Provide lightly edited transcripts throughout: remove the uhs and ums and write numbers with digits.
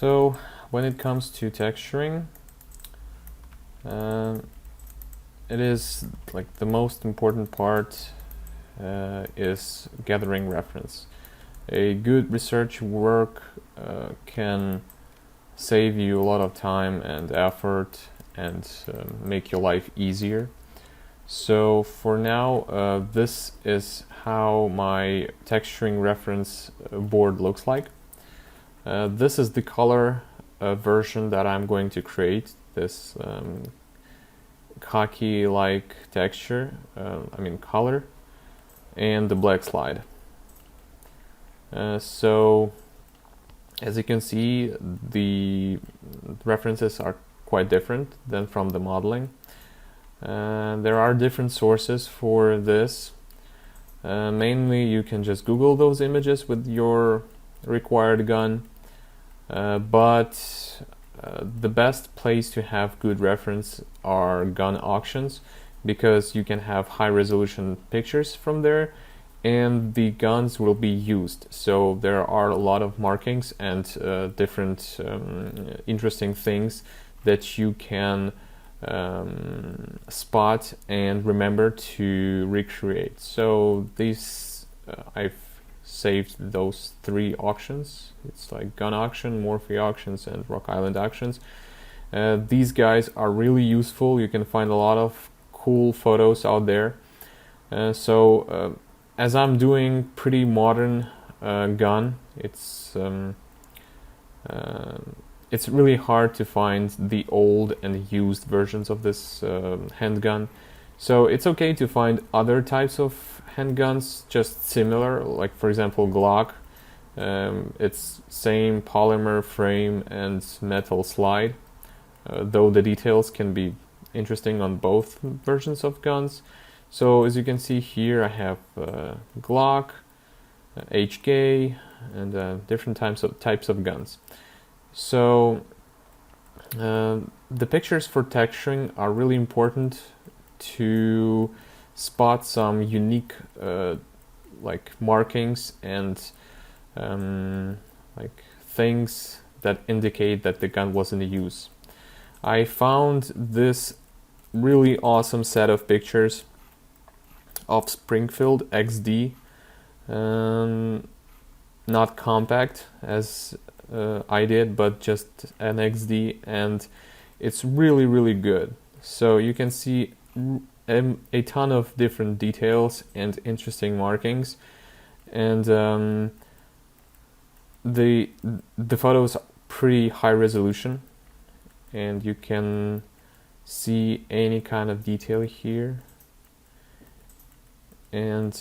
So when it comes to texturing, it is like the most important part is gathering reference. A good research work can save you a lot of time and effort and make your life easier. So for now, this is how my texturing reference board looks like. This is the color version that I'm going to create, this khaki-like texture, color, and the black slide. So as you can see, the references are quite different than from the modeling. There are different sources for this. Mainly you can just Google those images with your required gun, but the best place to have good reference are gun auctions, because you can have high resolution pictures from there and the guns will be used. So there are a lot of markings and different interesting things that you can spot and remember to recreate. So these I've saved those 3 auctions. It's like gun auction, Morphe auctions, and Rock Island auctions. These guys are really useful. You can find a lot of cool photos out there. So as I'm doing pretty modern gun, it's really hard to find the old and used versions of this handgun. So it's okay to find other types of handguns just similar, like for example Glock. It's same polymer frame and metal slide, though the details can be interesting on both versions of guns. So as you can see here, I have Glock, HK, and different types of guns. So the pictures for texturing are really important to spot some unique like markings and like things that indicate that the gun was in use. I found this really awesome set of pictures of Springfield XD, not compact as I did, but just an XD, and it's really good. So you can see a ton of different details and interesting markings, and the photos are pretty high resolution, and you can see any kind of detail here. And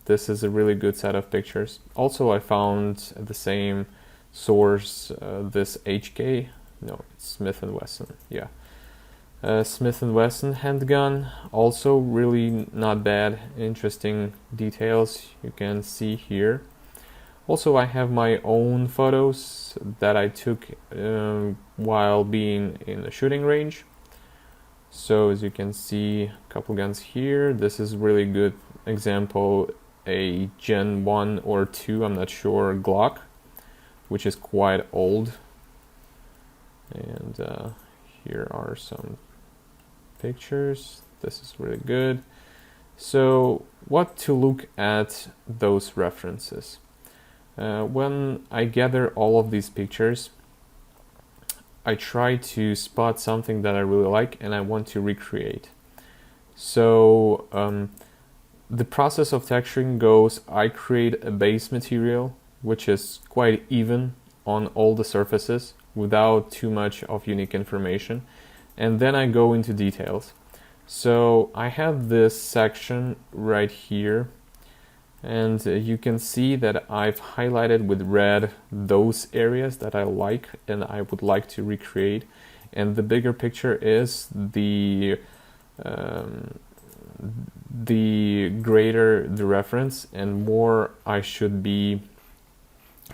this is a really good set of pictures. Also, I found the same source, this HK, no, it's Smith & Wesson, yeah. Smith & Wesson handgun, also really not bad, interesting details you can see here. Also, I have my own photos that I took while being in the shooting range. So as you can see, a couple guns here. This is really good example, a Gen 1 or 2, I'm not sure, Glock, which is quite old. And here are some pictures. This is really good. So what to look at those references? When I gather all of these pictures, I try to spot something that I really like and I want to recreate. So the process of texturing goes, I create a base material which is quite even on all the surfaces without too much of unique information, and then I go into details. So I have this section right here, and you can see that I've highlighted with red those areas that I like and I would like to recreate. And the bigger picture is the greater the reference and more I should be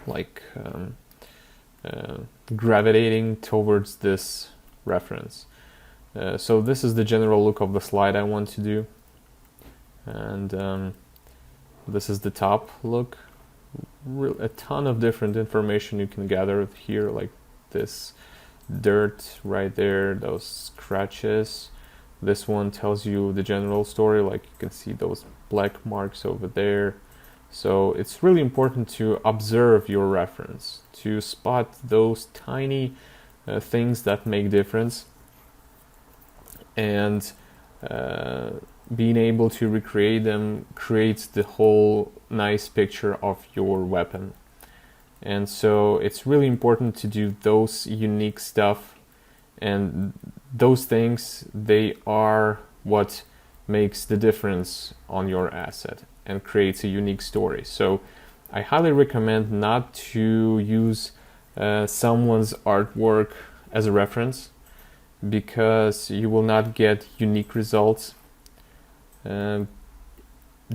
like gravitating towards this reference. So this is the general look of the slide I want to do, and this is the top look. a ton of different information you can gather here, like this dirt right there, those scratches. This one tells you the general story, like you can see those black marks over there. So it's really important to observe your reference, to spot those tiny things that make difference, and being able to recreate them creates the whole nice picture of your weapon. And so it's really important to do those unique stuff, and those things, they are what makes the difference on your asset and creates a unique story. So I highly recommend not to use someone's artwork as a reference, because you will not get unique results.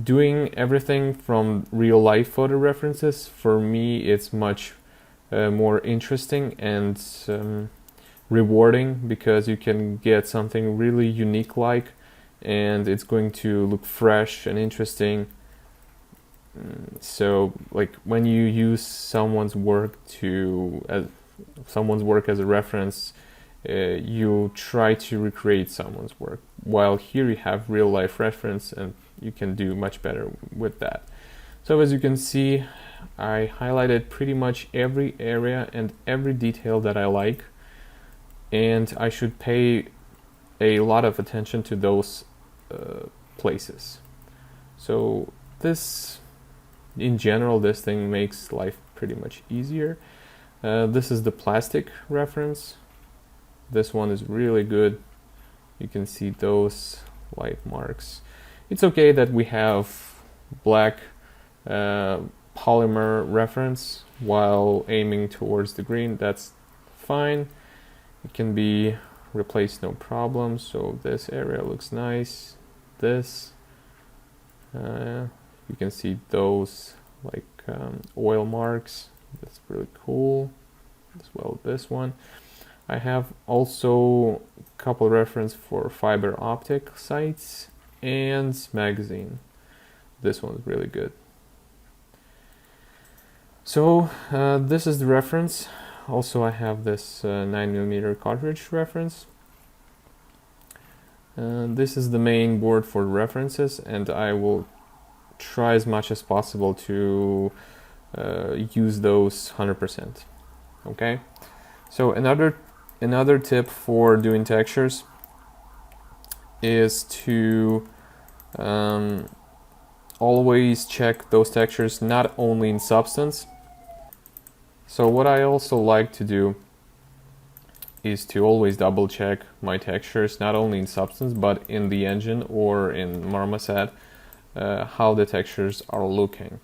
Doing everything from real life photo references, for me, it's much more interesting and rewarding, because you can get something really unique like, and it's going to look fresh and interesting. So like when you use someone's work as a reference, you try to recreate someone's work, while here you have real life reference and you can do much better with that. So as you can see, I highlighted pretty much every area and every detail that I like, and I should pay a lot of attention to those places. So this, in general, this thing makes life pretty much easier. This is the plastic reference. This one is really good. You can see those light marks. It's okay that we have black polymer reference while aiming towards the green. That's fine. It can be replaced, no problem. So this area looks nice. This, you can see those like oil marks. That's really cool. As well as this one. I have also a couple reference for fiber optic sites and magazine. This one's really good. So this is the reference. Also, I have this 9mm cartridge reference. This is the main board for references, and I will try as much as possible to use those 100%. Okay. So another tip for doing textures is to always check those textures not only in Substance. So what I also like to do is to always double check my textures not only in Substance but in the engine or in Marmoset, how the textures are looking.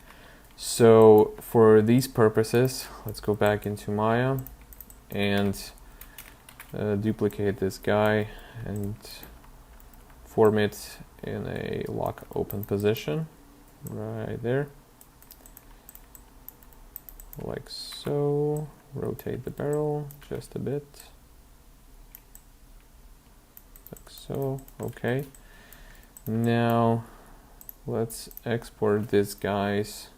So for these purposes, let's go back into Maya and duplicate this guy and form it in a lock open position right there, like so. Rotate the barrel just a bit, like so. Okay, now let's export this guy's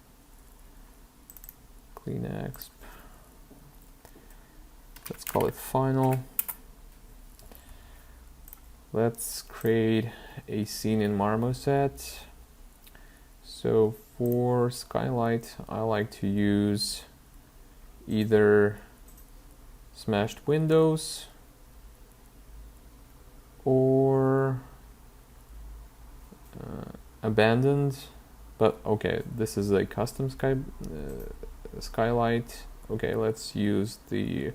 clean exp. Let's call it final. Let's create a scene in Marmoset. So for skylight, I like to use either smashed windows or abandoned. But okay, this is a custom skylight. Okay, let's use the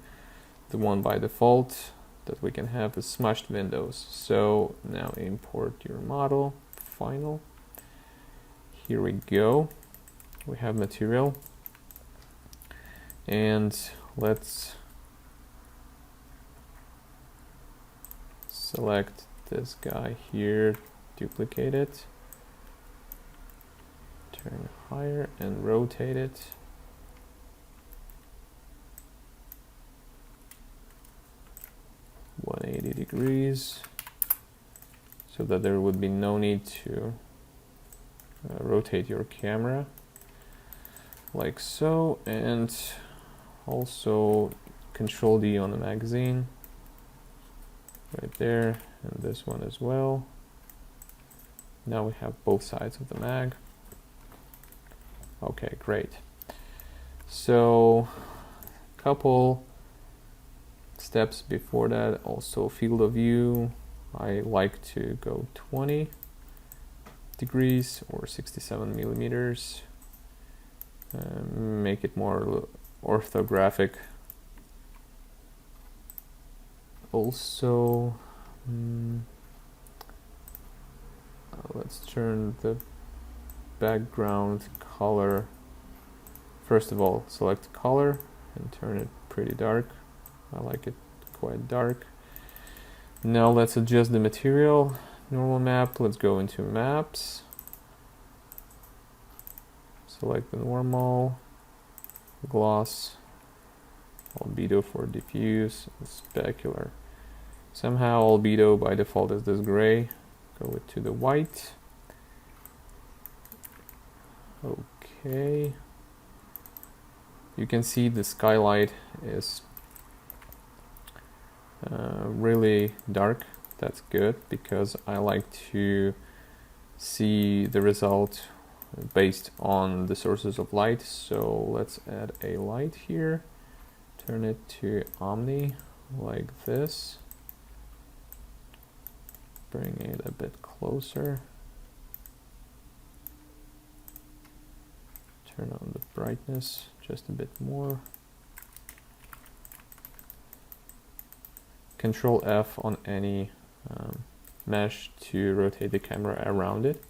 one by default that we can have is smashed windows. So now import your model, final. Here we go. We have material. And let's select this guy here, duplicate it, turn higher and rotate it. .180 degrees, so that there would be no need to rotate your camera. like so, and also Control D on the magazine right there, and this one as well. Now we have both sides of the mag. Okay, great. So couple steps before that, also field of view, I like to go 20 degrees or 67 millimeters, make it more orthographic. Also, let's turn the background color. First of all, select color and turn it pretty dark. I like it quite dark. Now let's adjust the material. Normal map, let's go into maps. Select the normal, gloss, albedo for diffuse, specular. Somehow albedo by default is this gray. Go to the white. Okay. You can see the skylight is really dark. That's good because I like to see the result based on the sources of light. So let's add a light here, turn it to Omni like this, bring it a bit closer, turn on the brightness just a bit more, Control F on any mesh to rotate the camera around it.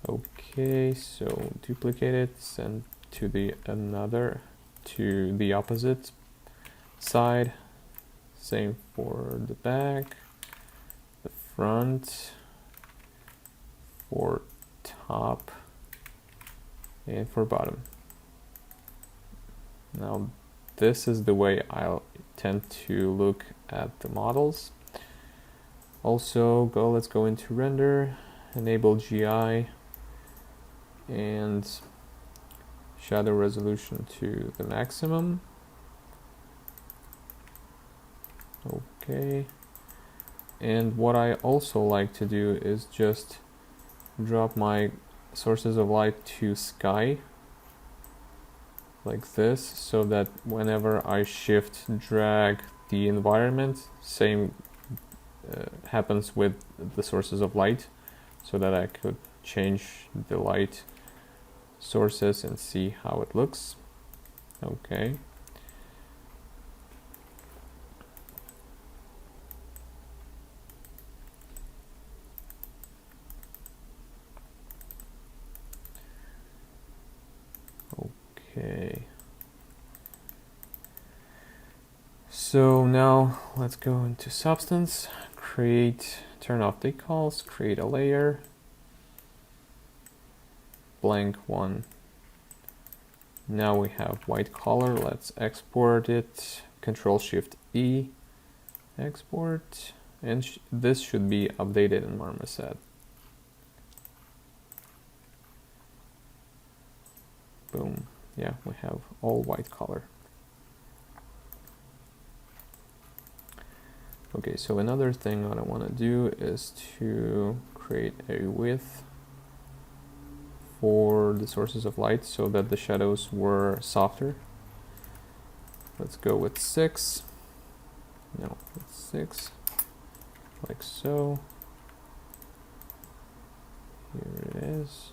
Okay, so duplicate it, send to the opposite side. Same for the back, the front, for top, and for bottom. Now this is the way I tend to look at the models. Also, let's go into render, enable GI, and shadow resolution to the maximum. Okay, and what I also like to do is just drop my sources of light to sky like this, so that whenever I shift drag the environment, same happens with the sources of light, so that I could change the light sources and see how it looks. Okay. Okay. So now let's go into Substance, turn off decals, create a layer, blank one. Now we have white color, let's export it, Control Shift E, export, and this should be updated in Marmoset. Boom, yeah, we have all white color. Okay, so another thing that I want to do is to create a width for the sources of light so that the shadows were softer. Let's go with 6. No, it's 6. Like so. Here it is.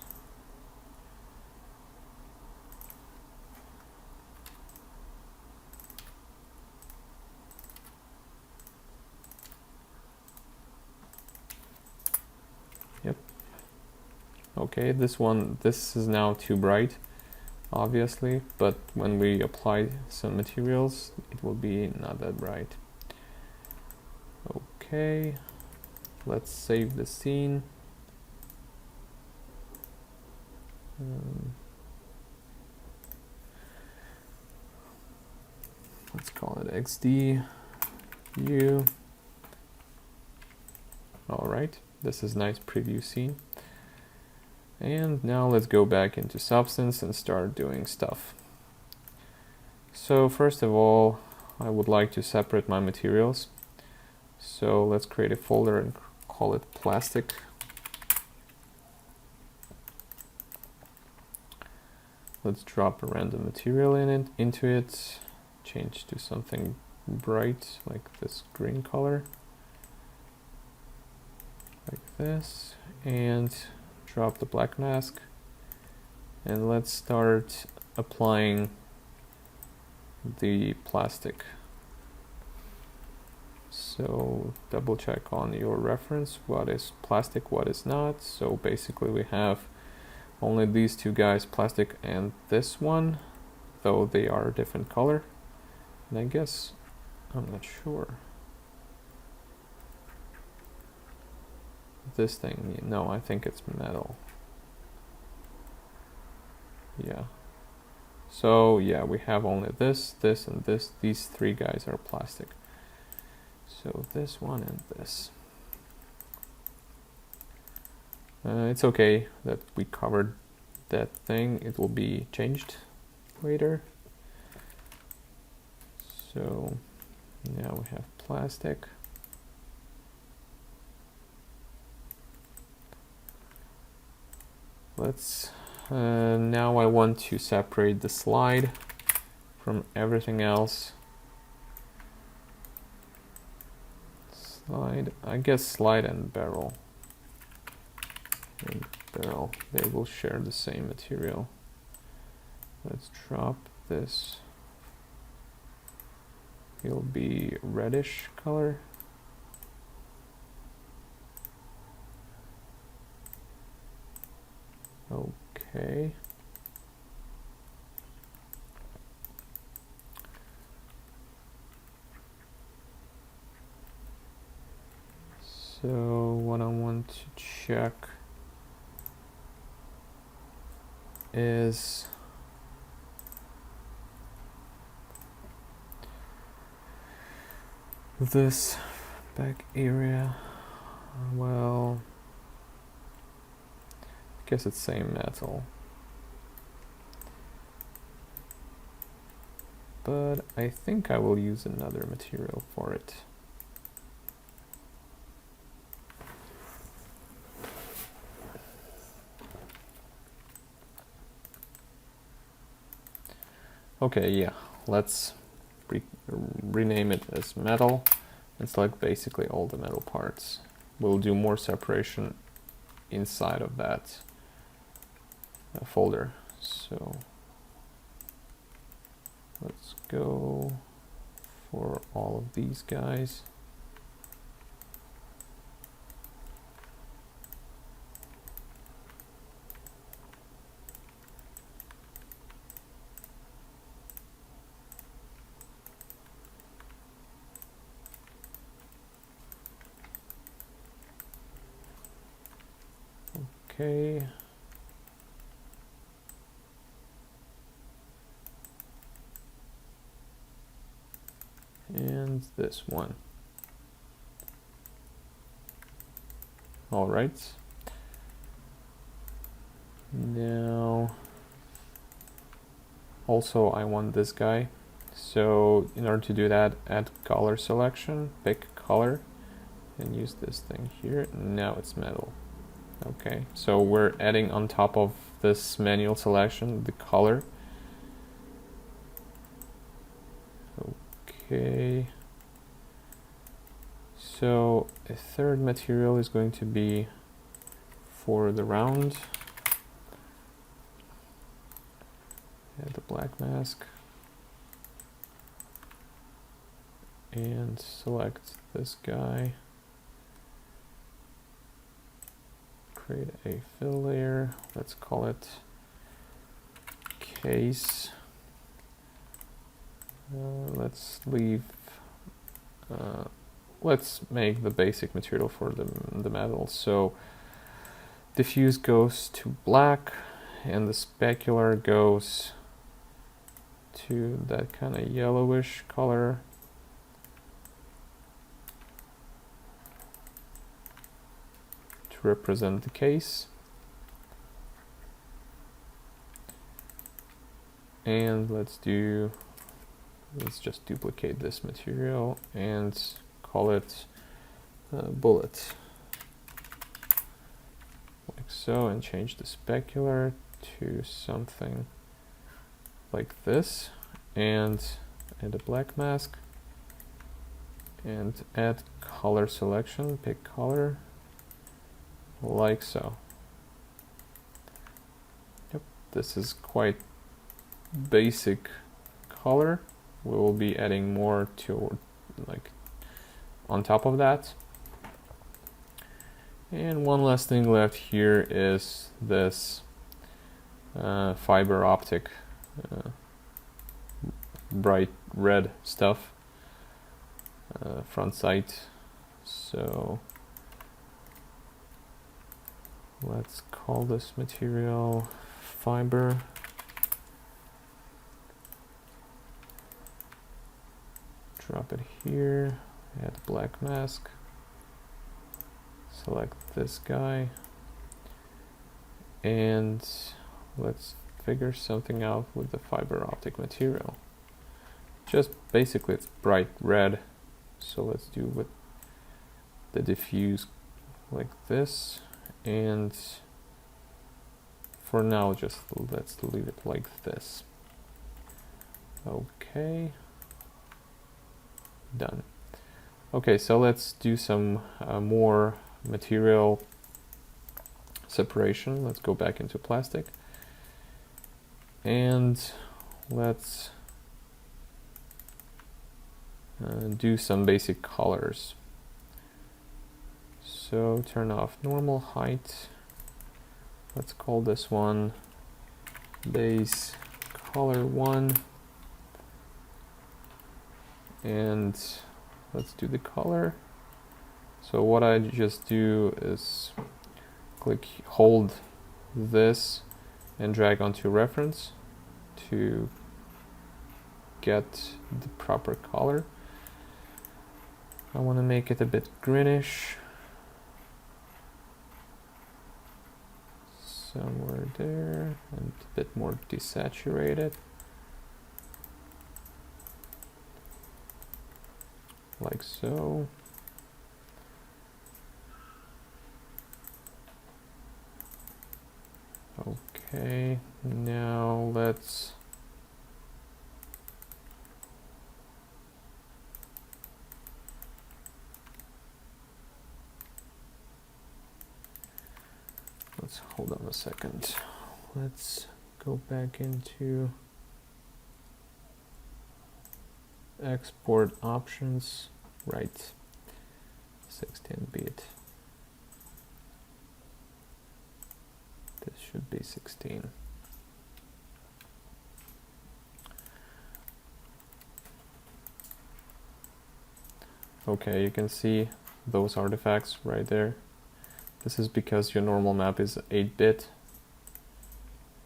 Yep. Okay, this is now too bright, obviously, but when we apply some materials, it will be not that bright. Okay, let's save the scene. Let's call it XD view. All right, this is nice preview scene. And now let's go back into Substance and start doing stuff. So first of all, I would like to separate my materials. So let's create a folder and call it plastic. Let's drop a random material into it, change to something bright like this green color, like this, and drop the black mask. And let's start applying the plastic. So double check on your reference, what is plastic, what is not. So basically we have only these two guys, plastic and this one, though they are a different color. And I guess, I'm not sure. This thing, no, I think it's metal. Yeah. So yeah, we have only this, this, and this. These three guys are plastic. So this one and this. It's okay that we covered that thing. It will be changed later. So now we have plastic. Let's now I want to separate the slide from everything else. Slide, I guess slide and barrel. And barrel, they will share the same material. Let's drop this. It'll be reddish color. Okay. So what I want to check is this back area. Well, I guess it's same metal, but I think I will use another material for it. Okay, yeah, let's rename it as metal and select basically all the metal parts. We'll do more separation inside of that folder. So let's go for all of these guys. Okay. And this one. All right. Now, also I want this guy. So in order to do that, add color selection, pick color, and use this thing here. Now it's metal. Okay, so we're adding on top of this manual selection the color. Okay, so a third material is going to be for the round. Add the black mask and select this guy. Create a fill layer. Let's call it case. Let's leave. Let's make the basic material for the metal. So diffuse goes to black, and the specular goes to that kind of yellowish color. To represent the case. And let's just duplicate this material and call it bullet, like so, and change the specular to something like this, and add a black mask, and add color selection, pick color, like so. Yep, this is quite basic color. We will be adding more to, like, on top of that. And one last thing left here is this fiber optic bright red stuff, front sight. So let's call this material fiber. Drop it here, add black mask, select this guy, and let's figure something out with the fiber optic material. Just basically it's bright red, so let's do with the diffuse like this, and for now just let's leave it like this. Okay, done. Okay, so let's do some more material separation. Let's go back into plastic, and let's do some basic colors. So turn off normal height. Let's call this one base color 1, and let's do the color. So what I just do is hold this and drag onto reference to get the proper color. I want to make it a bit greenish, somewhere there, and a bit more desaturated, like so. Okay, now let's hold on a second. Let's go back into export options, right, 16-bit. This should be 16. Okay, you can see those artifacts right there. This is because your normal map is 8-bit,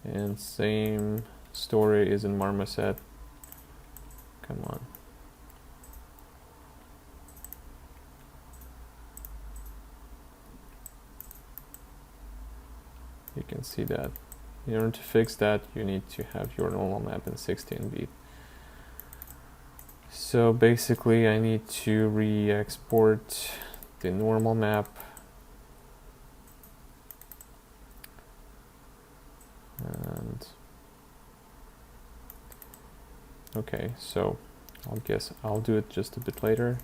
and same story is in Marmoset. Come on. You can see that. In order to fix that, you need to have your normal map in 16-bit. So basically I need to re-export the normal map, and okay, so I guess I'll do it just a bit later.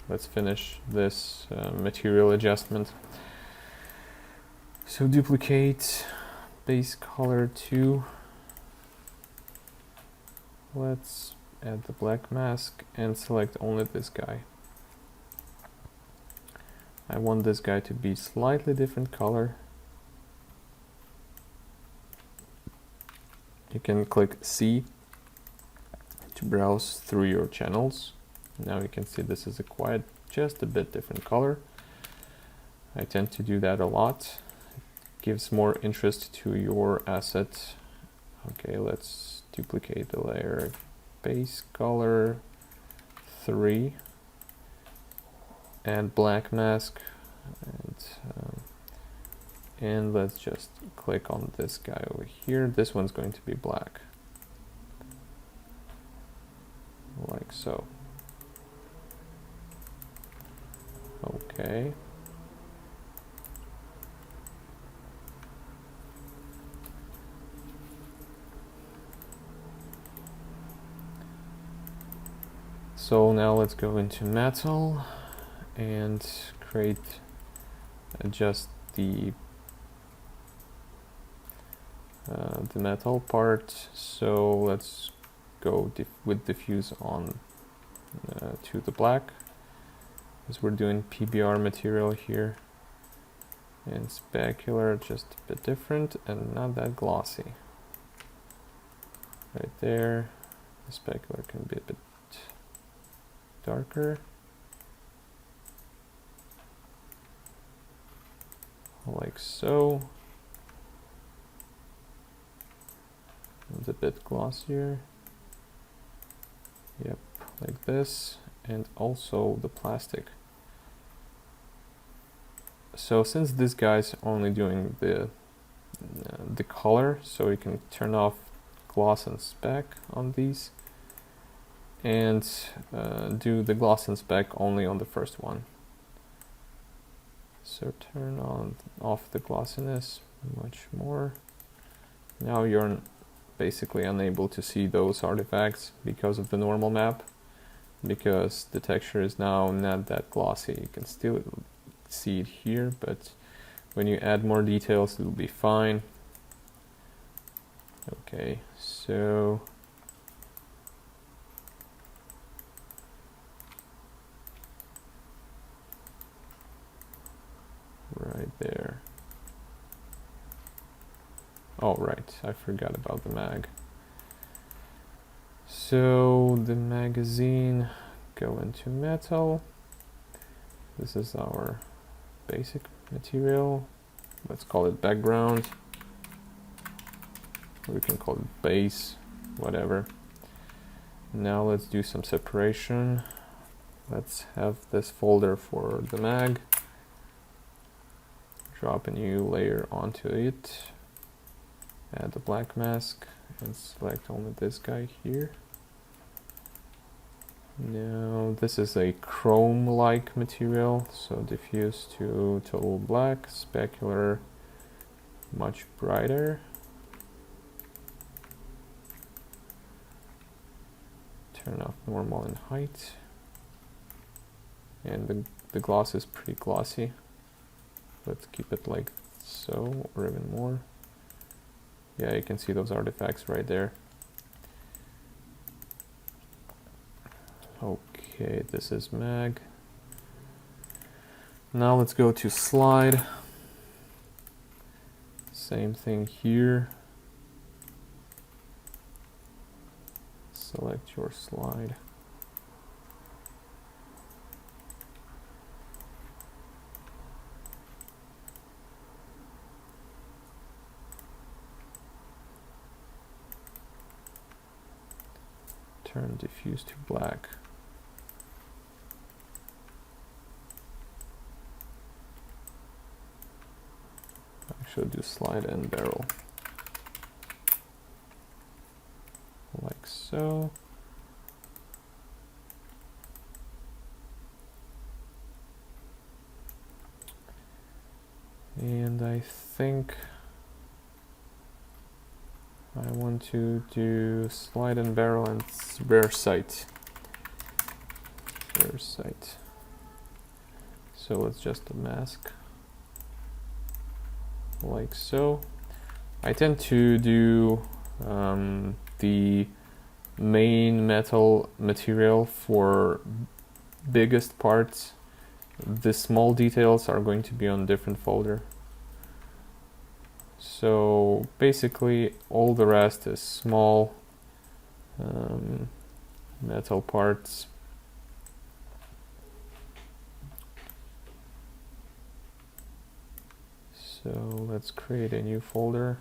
Let's finish this material adjustment. So duplicate base color 2. Let's add the black mask and select only this guy. I want this guy to be slightly different color. You can click C to browse through your channels. Now you can see this is just a bit different color. I tend to do that a lot. It gives more interest to your asset. Okay, let's duplicate the layer. Base color 3, and black mask, and let's just click on this guy over here. This one's going to be black. like so. Okay. So now let's go into metal and adjust the metal part. So let's go with diffuse on to the black, as we're doing PBR material here. And specular, just a bit different and not that glossy. Right there, the specular can be a bit darker. Like so. And a bit glossier. Yep, like this. And also the plastic. So since this guy's only doing the color, so you can turn off gloss and spec on these, and do the gloss and spec only on the first one. So turn off the glossiness much more. Now you're basically unable to see those artifacts because of the normal map, because the texture is now not that glossy. You can still see it here, but when you add more details it'll be fine. Okay, so right there. Oh right, I forgot about the mag. So the magazine, go into metal. This is our basic material. Let's call it background. We can call it base, whatever. Now let's do some separation. Let's have this folder for the mag. Drop a new layer onto it. Add the black mask and select only this guy here. Now this is a chrome-like material, so diffuse to total black, specular much brighter. Turn off normal and height. And the gloss is pretty glossy. Let's keep it like so, or even more. Yeah, you can see those artifacts right there. Okay, this is mag. Now let's go to slide. Same thing here. Select your slide. Turn diffuse to black. Actually do slide and barrel. Like so. And I think I want to do slide and barrel and rare sight. Rare sight. So it's just a mask. Like so. I tend to do the main metal material for biggest parts. The small details are going to be on different folder. So basically all the rest is small metal parts. So let's create a new folder,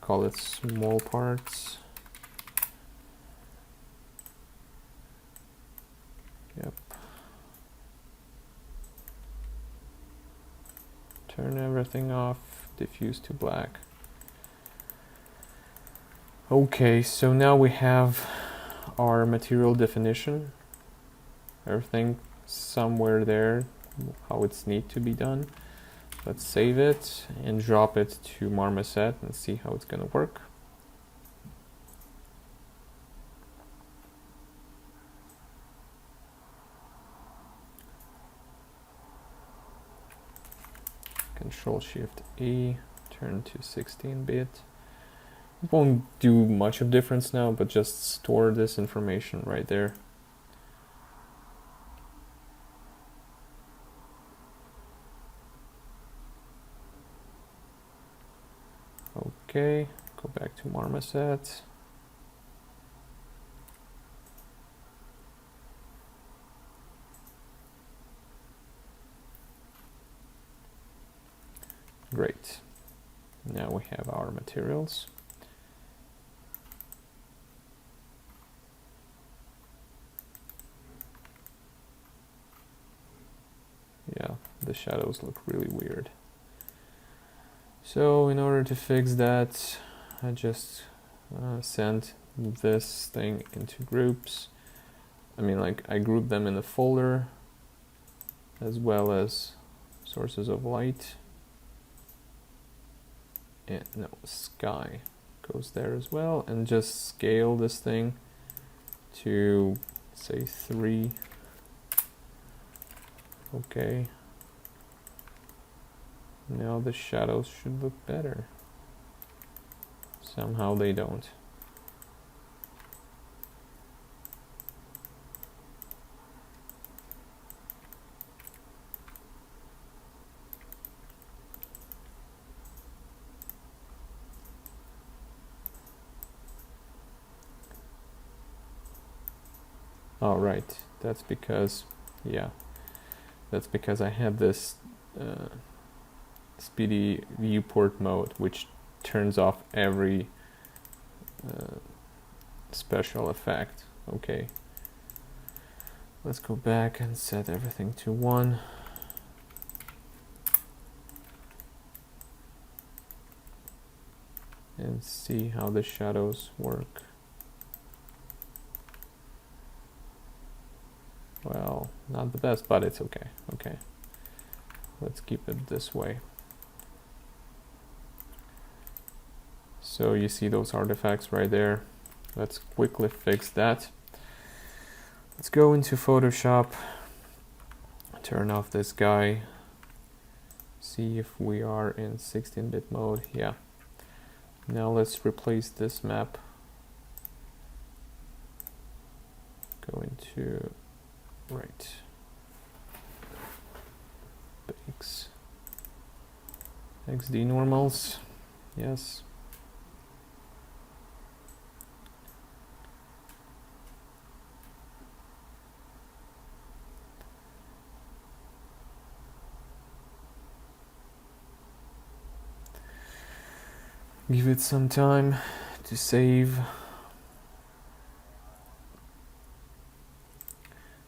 call it small parts. Yep. Turn everything off, diffuse to black. Okay, so now we have our material definition, everything somewhere there, how it's need to be done. Let's save it and drop it to Marmoset and see how it's gonna work. Control-Shift-E, turn to 16-bit. It won't do much of difference now, but just store this information right there. Okay, go back to Marmoset. Great. Now we have our materials. Yeah, the shadows look really weird. So in order to fix that, I just sent this thing into groups. I mean, like, I grouped them in a folder as well as sources of light. And no, sky goes there as well, and just scale this thing to say 3. Okay. Now the shadows should look better. Somehow they don't. All right, that's because, yeah, that's because I had this speedy viewport mode, which turns off every special effect. Okay, let's go back and set everything to 1. And see how the shadows work. Well, not the best, but it's okay. Okay, let's keep it this way. So you see those artifacts right there. Let's quickly fix that. Let's go into Photoshop, turn off this guy, see if we are in 16-bit mode. Yeah. Now let's replace this map. Go into, right, bakes, XD normals, yes. Give it some time to save.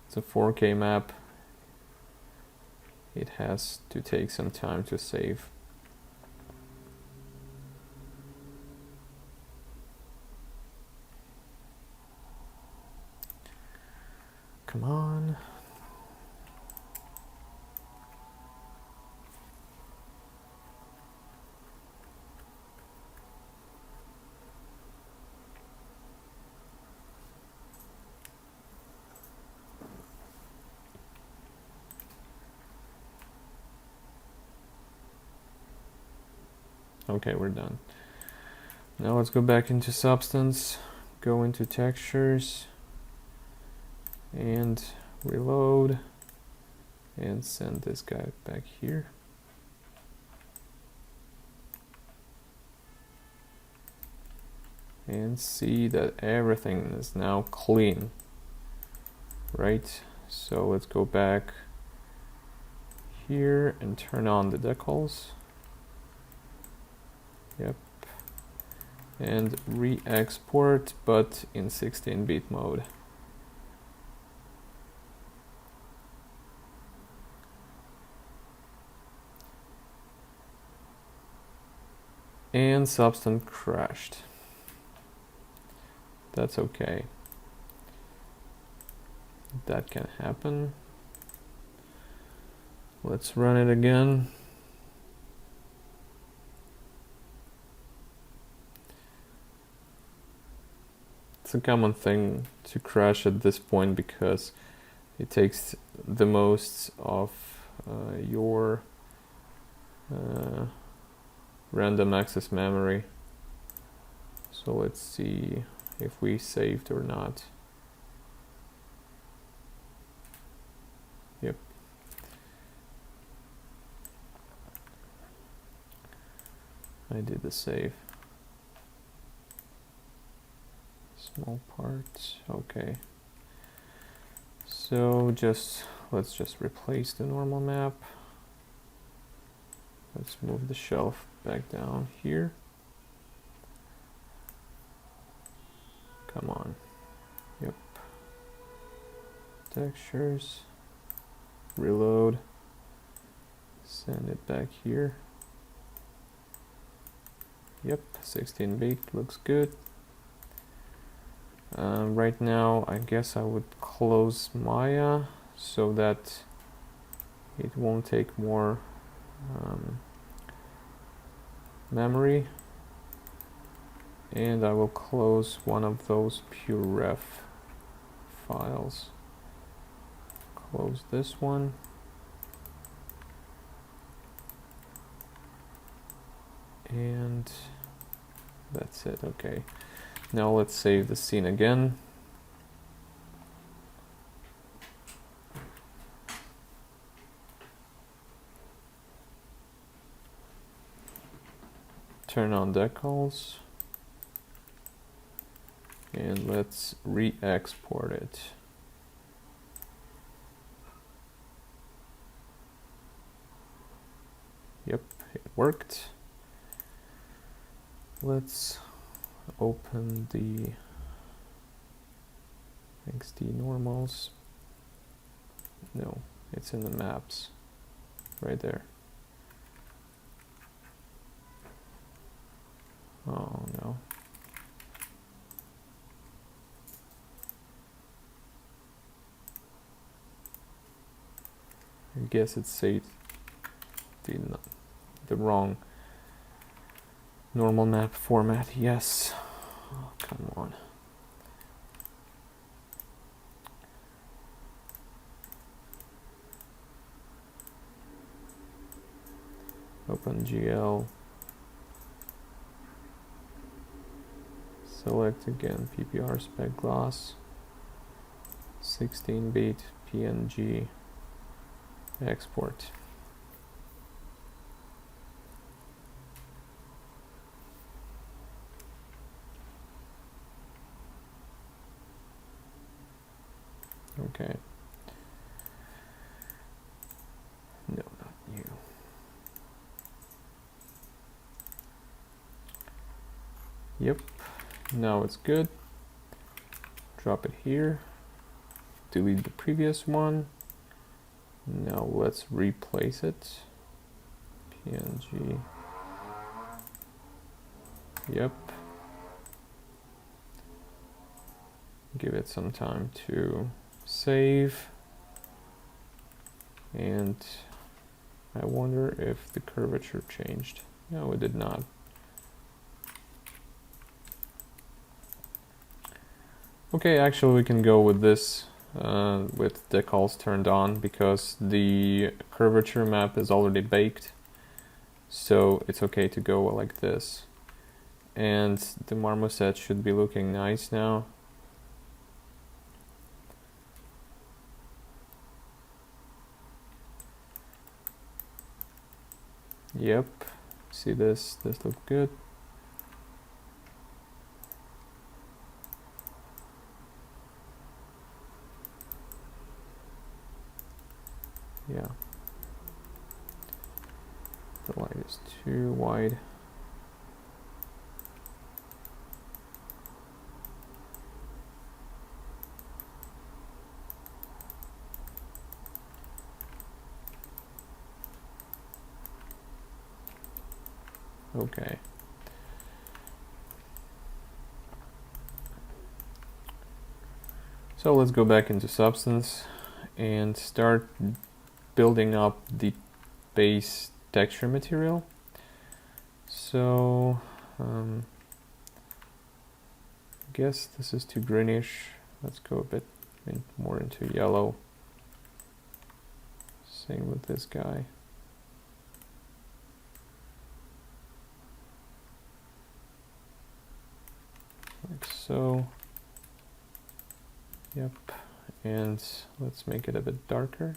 It's a 4K map. It has to take some time to save. Come on. Okay, we're done. Now let's go back into Substance, go into Textures, and reload, and send this guy back here. And see that everything is now clean, right? So let's go back here and turn on the decals. Yep. And re-export, but in 16-bit mode. And Substance crashed. That's okay. that can happen. Let's run it again. It's a common thing to crash at this point because it takes the most of your random access memory. So let's see if we saved or not. Yep. I did the save. Small part, okay. So let's just replace the normal map. Let's move the shelf back down here. Come on. Yep. Textures. Reload. Send it back here. Yep, 16-bit looks good. Right now, I guess I would close Maya so that it won't take more memory. And I will close one of those PureRef files. Close this one. And that's it, okay. Now let's save the scene again. Turn on decals. And let's re-export it. Yep, it worked. Let's open the XD normals. No, it's in the maps. Right there. Oh no. I guess it saved the wrong normal map format. Yes. Oh, come on. OpenGL. Select again PPR spec gloss. 16-bit PNG export. Okay. No, not you. Yep. Now it's good. Drop it here. Delete the previous one. Now let's replace it. PNG. Yep. Give it some time to save. And I wonder if the curvature changed. No, it did not. Okay, actually we can go with this with decals turned on because the curvature map is already baked. So it's okay to go like this. And the marmoset should be looking nice now. Yep, see this looks good. Yeah. The light is too wide. Okay. So let's go back into Substance and start building up the base texture material. So I guess this is too greenish. Let's go a bit more into yellow. Same with this guy. Like so. Yep. And let's make it a bit darker.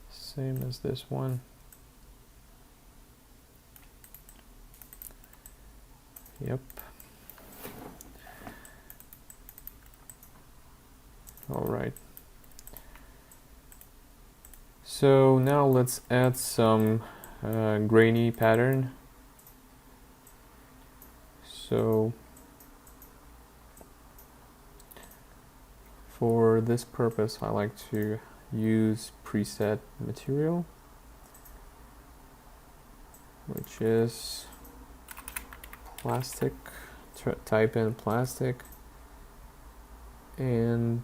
Same as this one. Yep. All right. So now let's add some grainy pattern. So for this purpose, I like to use preset material, which is plastic. Type in plastic, and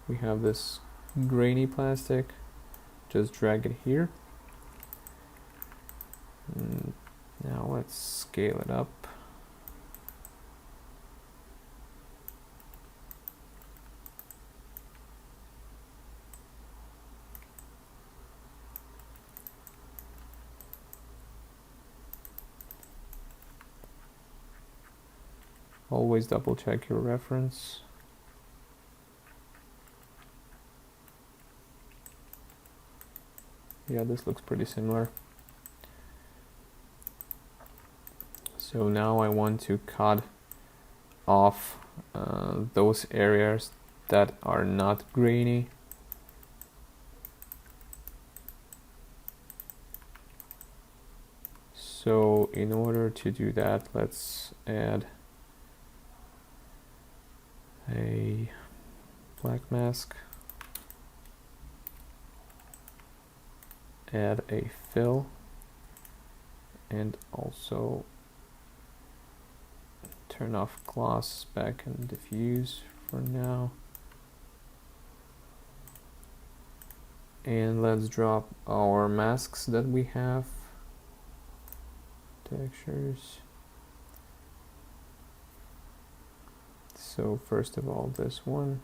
we have this grainy plastic. Just drag it here. And now let's scale it up. Always double check your reference. Yeah, this looks pretty similar. So now I want to cut off those areas that are not grainy. So in order to do that, let's add a black mask, add a fill, and also turn off gloss, back and diffuse for now. And let's drop our masks that we have. Textures. So first of all, this one,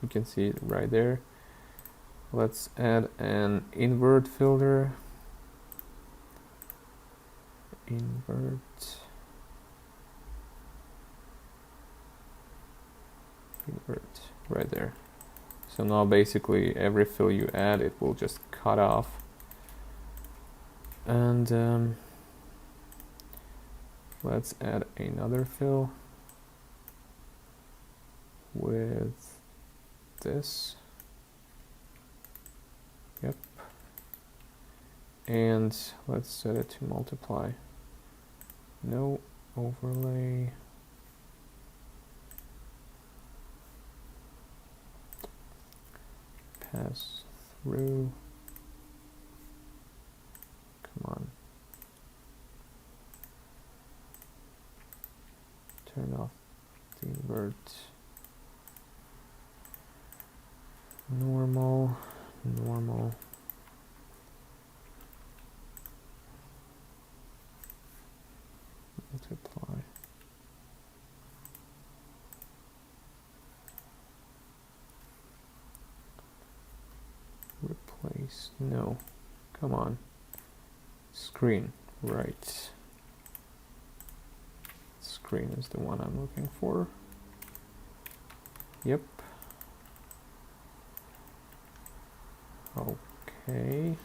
you can see it right there. Let's add an invert filter. Invert right there. So now basically every fill you add, it will just cut off. And let's add another fill with this. Yep. And let's set it to multiply. No overlay. Pass through. Come on. Turn off the invert. Normal. Normal. Multiply. Replace. No. Come on. Screen. Right. Screen is the one I'm looking for. Yep. Okay.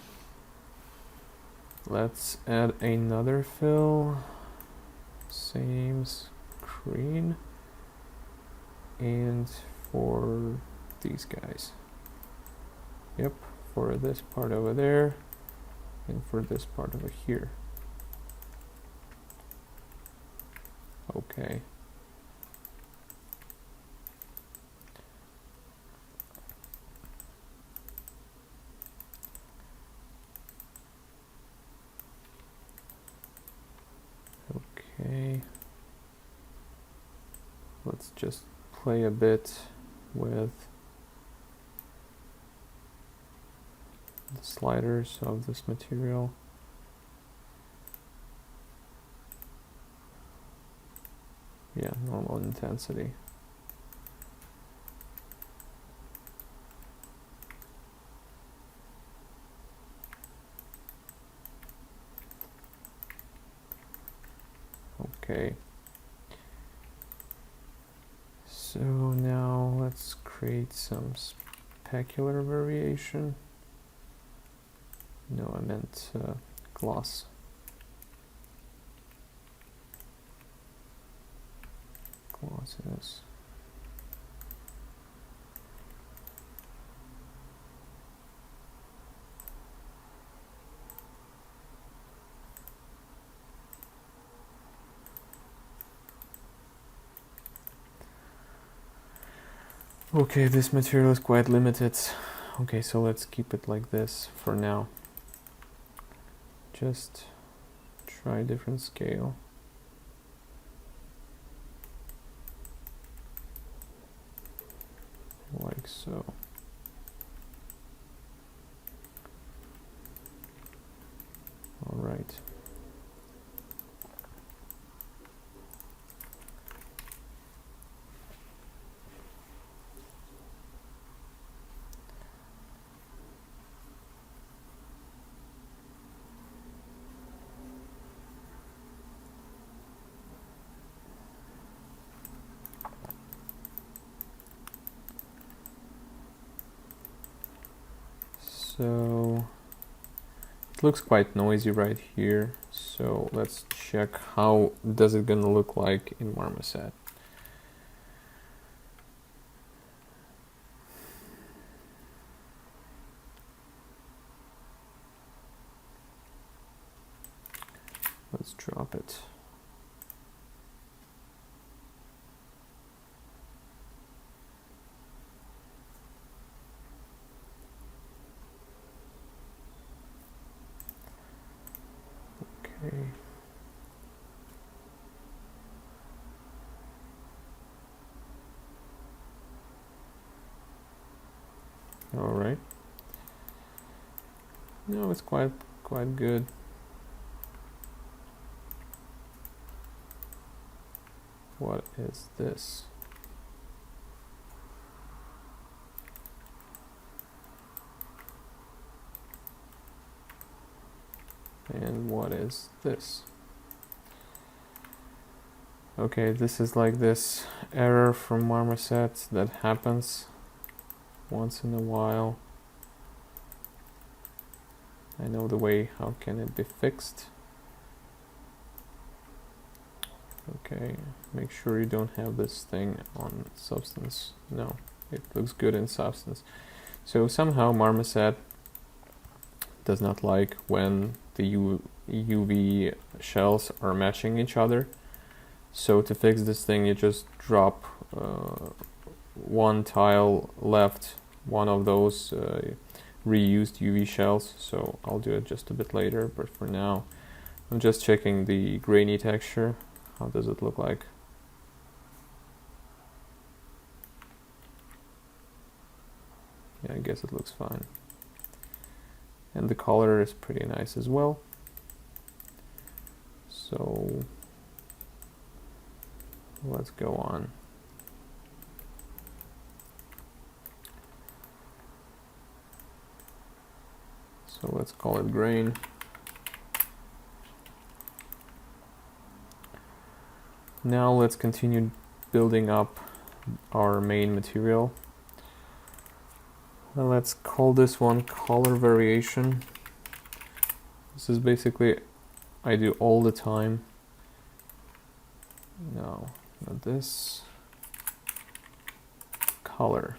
Let's add another fill. Same screen. And for these guys. Yep. For this part over there. And for this part over here. Okay. Okay. Let's just play a bit with the sliders of this material. Yeah, normal intensity. Okay. So now let's create some specular variation. No, I meant gloss. Glossiness. Okay, this material is quite limited. Okay, so let's keep it like this for now. Just try a different scale. Like so. All right. So it looks quite noisy right here. So let's check how does it gonna look like in Marmoset. Let's drop it. Okay. All right. No, it's quite good. What is this? And what is this? Okay, this is like this error from Marmoset that happens once in a while. I know the way. How can it be fixed? Okay, make sure you don't have this thing on Substance. No, it looks good in Substance. So somehow Marmoset does not like when the UV shells are matching each other. So to fix this thing, you just drop one tile left, one of those reused UV shells. So I'll do it just a bit later, but for now I'm just checking the grainy texture. How does it look like? Yeah, I guess it looks fine. And the color is pretty nice as well. So let's go on. So let's call it grain. Now let's continue building up our main material. And let's call this one color variation. This is basically I do all the time. No, not this. Color.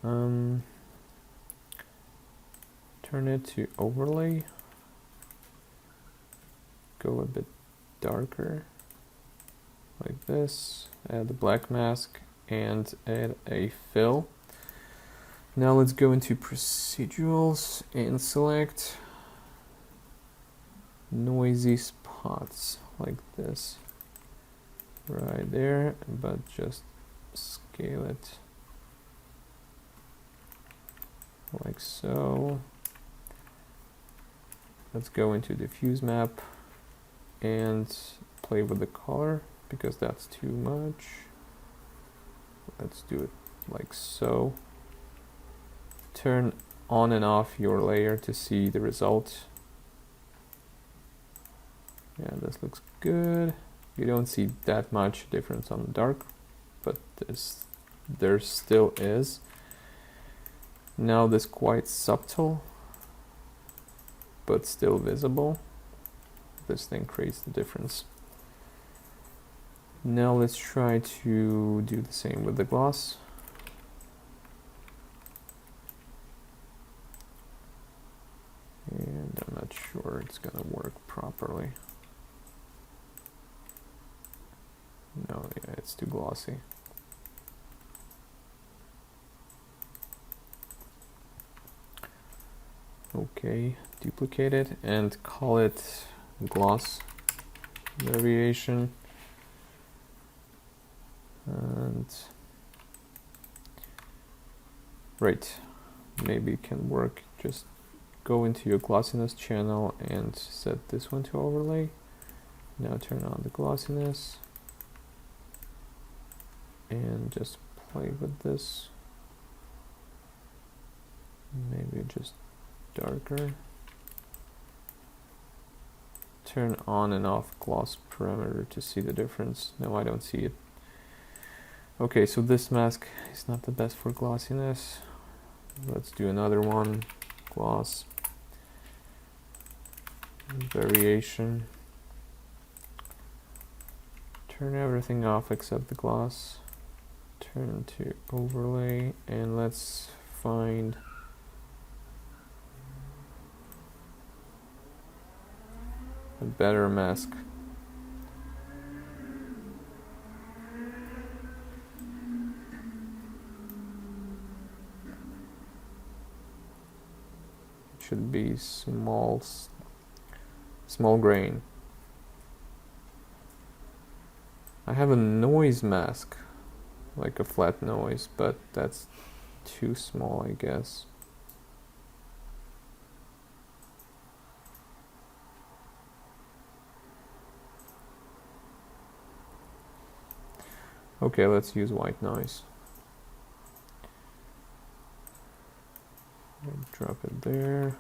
Turn it to overlay. Go a bit darker, like this. Add the black mask and add a fill. Now let's go into procedurals and select noisy spots like this right there, but just scale it like so. Let's go into diffuse map and play with the color because that's too much. Let's do it like so. Turn on and off your layer to see the result. Yeah, this looks good. You don't see that much difference on the dark, but there still is. Now this quite subtle, but still visible. This thing creates the difference. Now let's try to do the same with the gloss. And I'm not sure it's gonna work properly. No, yeah, it's too glossy. Okay, duplicate it and call it gloss variation. And right, maybe it can work. Just go into your glossiness channel and set this one to overlay. Now turn on the glossiness and just play with this. Maybe just darker. Turn on and off gloss parameter to see the difference. No, I don't see it. Okay, so this mask is not the best for glossiness. Let's do another one. Gloss variation. Turn everything off except the gloss. Turn to overlay and let's find a better mask. It should be small grain. I have a noise mask, like a flat noise, but that's too small, I guess. Okay, let's use white noise. Drop it there.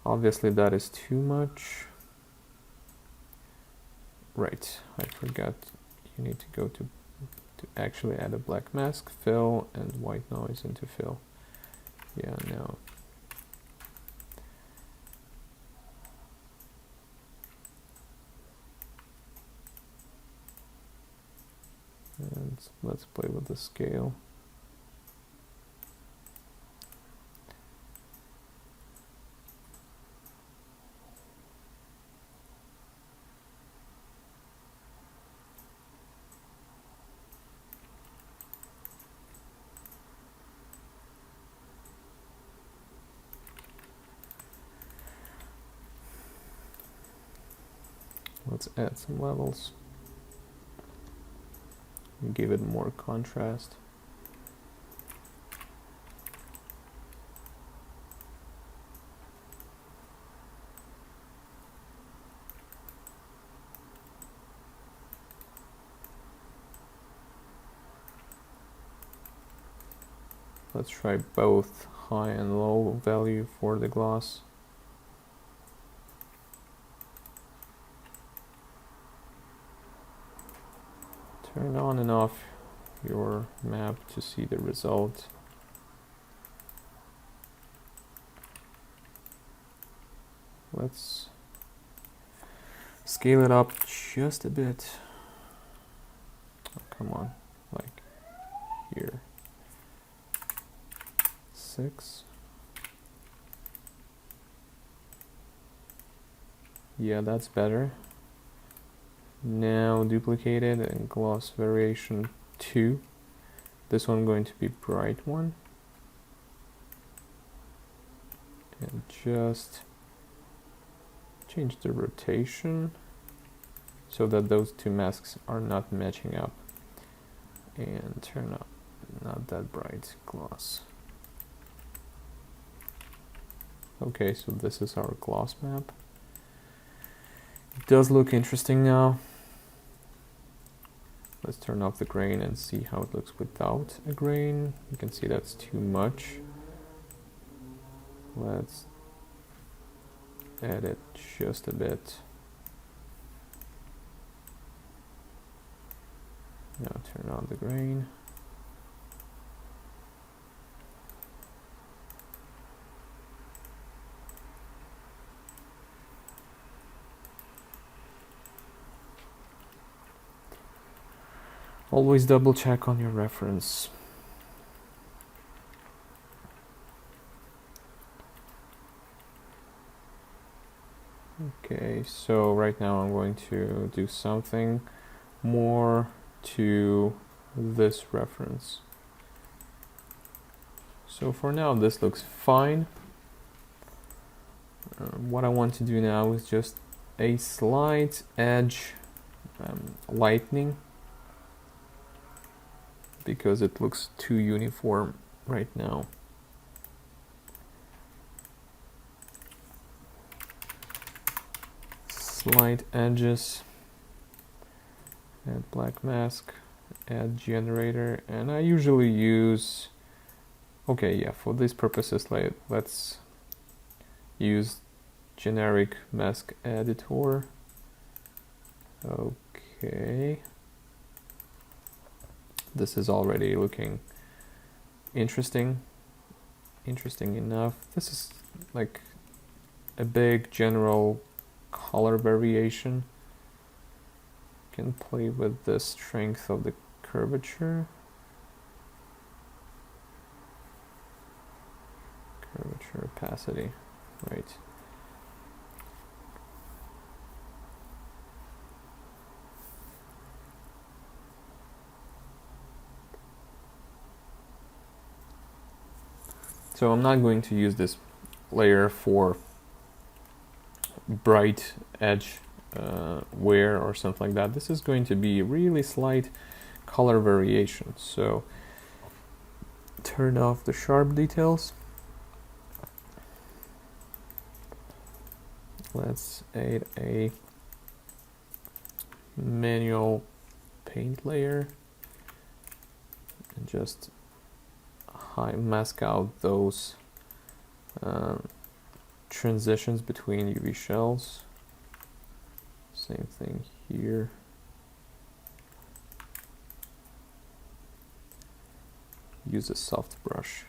Obviously that is too much. Right, I forgot you need to go to actually add a black mask, fill, and white noise into fill. Yeah, now. And let's play with the scale. Let's add some levels and give it more contrast. Let's try both high and low value for the gloss. Turn on and off your map to see the result. Let's scale it up just a bit. Oh, come on, like here. 6. Yeah, that's better. Now duplicate it and gloss variation 2. This one going to be bright one. And just change the rotation so that those two masks are not matching up, and turn up not that bright gloss. Okay, so this is our gloss map. It does look interesting now. Let's turn off the grain and see how it looks without a grain. You can see that's too much. Let's add it just a bit. Now turn on the grain. Always double check on your reference. Okay, so right now I'm going to do something more to this reference. So for now this looks fine. What I want to do now is just a slight edge lightening, because it looks too uniform right now. Slight edges, add black mask, add generator, and I usually use, okay, yeah, for these purposes, let's use generic mask editor. Okay. This is already looking interesting enough. This is like a big general color variation. Can play with the strength of the curvature. Curvature opacity, right. So I'm not going to use this layer for bright edge wear or something like that. This is going to be really slight color variation. So turn off the sharp details. Let's add a manual paint layer and just mask out those transitions between UV shells. Same thing here. Use a soft brush.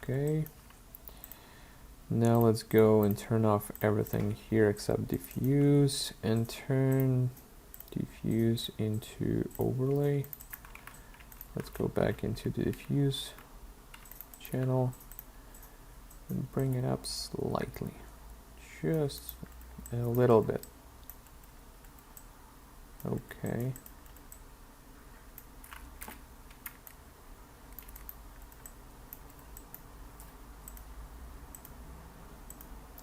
Okay. Now let's go and turn off everything here except diffuse, and turn diffuse into overlay. Let's go back into the diffuse channel and bring it up slightly, just a little bit. Okay.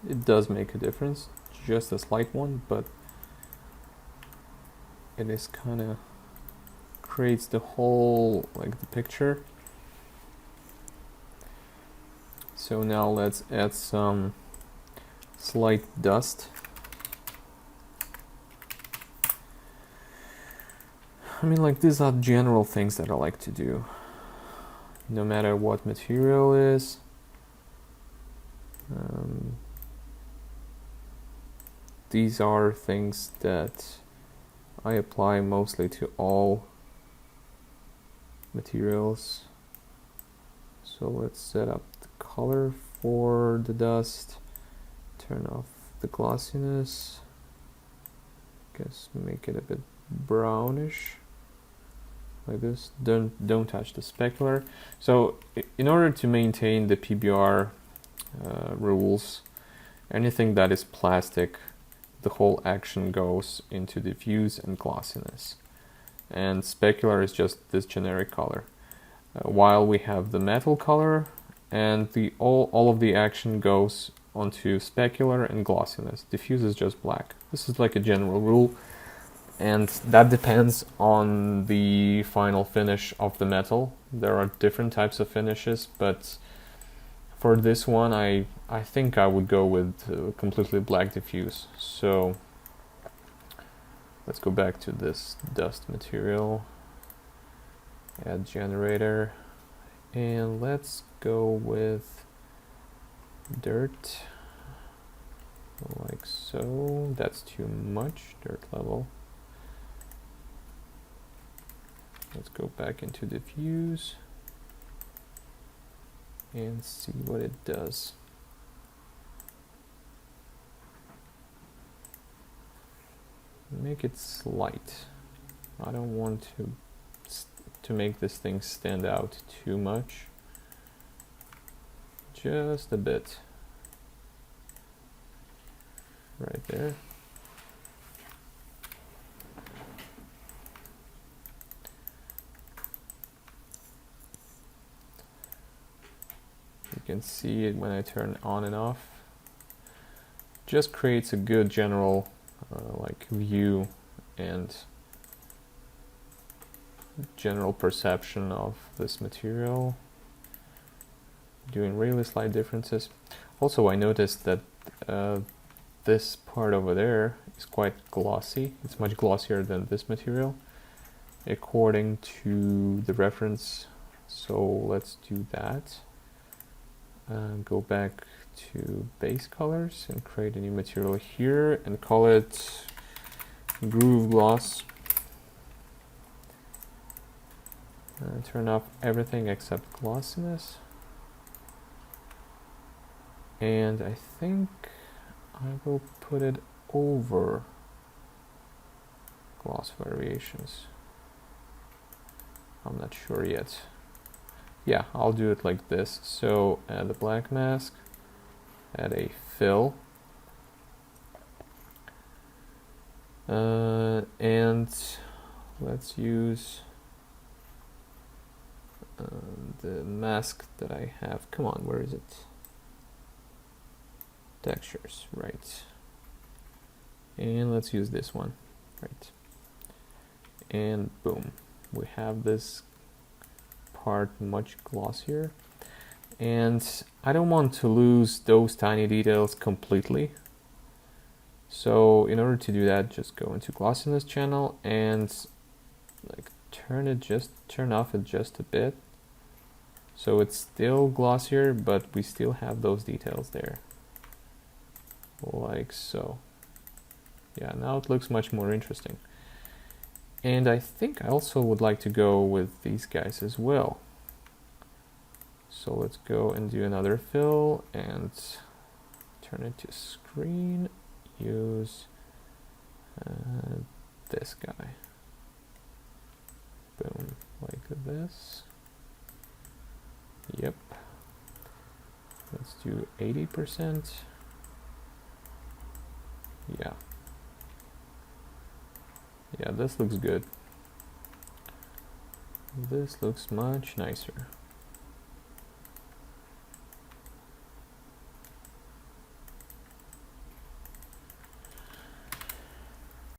It does make a difference, just a slight one, but it is kind of creates the whole, like, the picture. So now let's add some slight dust. I mean, like, these are general things that I like to do, no matter what material is. These are things that I apply mostly to all materials. So let's set up the color for the dust, turn off the glossiness, guess make it a bit brownish like this. Don't touch the specular. So in order to maintain the PBR rules, anything that is plastic, the whole action goes into diffuse and glossiness, and specular is just this generic color, while we have the metal color, and all of the action goes onto specular and glossiness. Diffuse is just black. This is like a general rule, and that depends on the final finish of the metal. There are different types of finishes, but for this one I think I would go with completely black diffuse. So let's go back to this dust material, add generator, and let's go with dirt, like so. That's too much, dirt level. Let's go back into diffuse and see what it does. Make it slight. I don't want to make this thing stand out too much. Just a bit. Right there. You can see it when I turn on and off. Just creates a good general like view and general perception of this material. Doing really slight differences. Also, I noticed that this part over there is quite glossy. It's much glossier than this material according to the reference. So let's do that. Go back to base colors and create a new material here and call it Groove Gloss. Turn off everything except glossiness. And I think I will put it over gloss variations. I'm not sure yet. Yeah, I'll do it like this. So add a black mask, add a fill, and let's use the mask that I have. Come on, where is it? Textures, right. And let's use this one, right. And boom, we have this part much glossier. And I don't want to lose those tiny details completely. So in order to do that, just go into glossiness channel and like turn off it just a bit. So it's still glossier, but we still have those details there. Like so. Yeah, now it looks much more interesting. And I think I also would like to go with these guys as well. So let's go and do another fill and turn it to screen. Use this guy. Boom, like this. Yep. Let's do 80%. Yeah. Yeah, this looks good. This looks much nicer.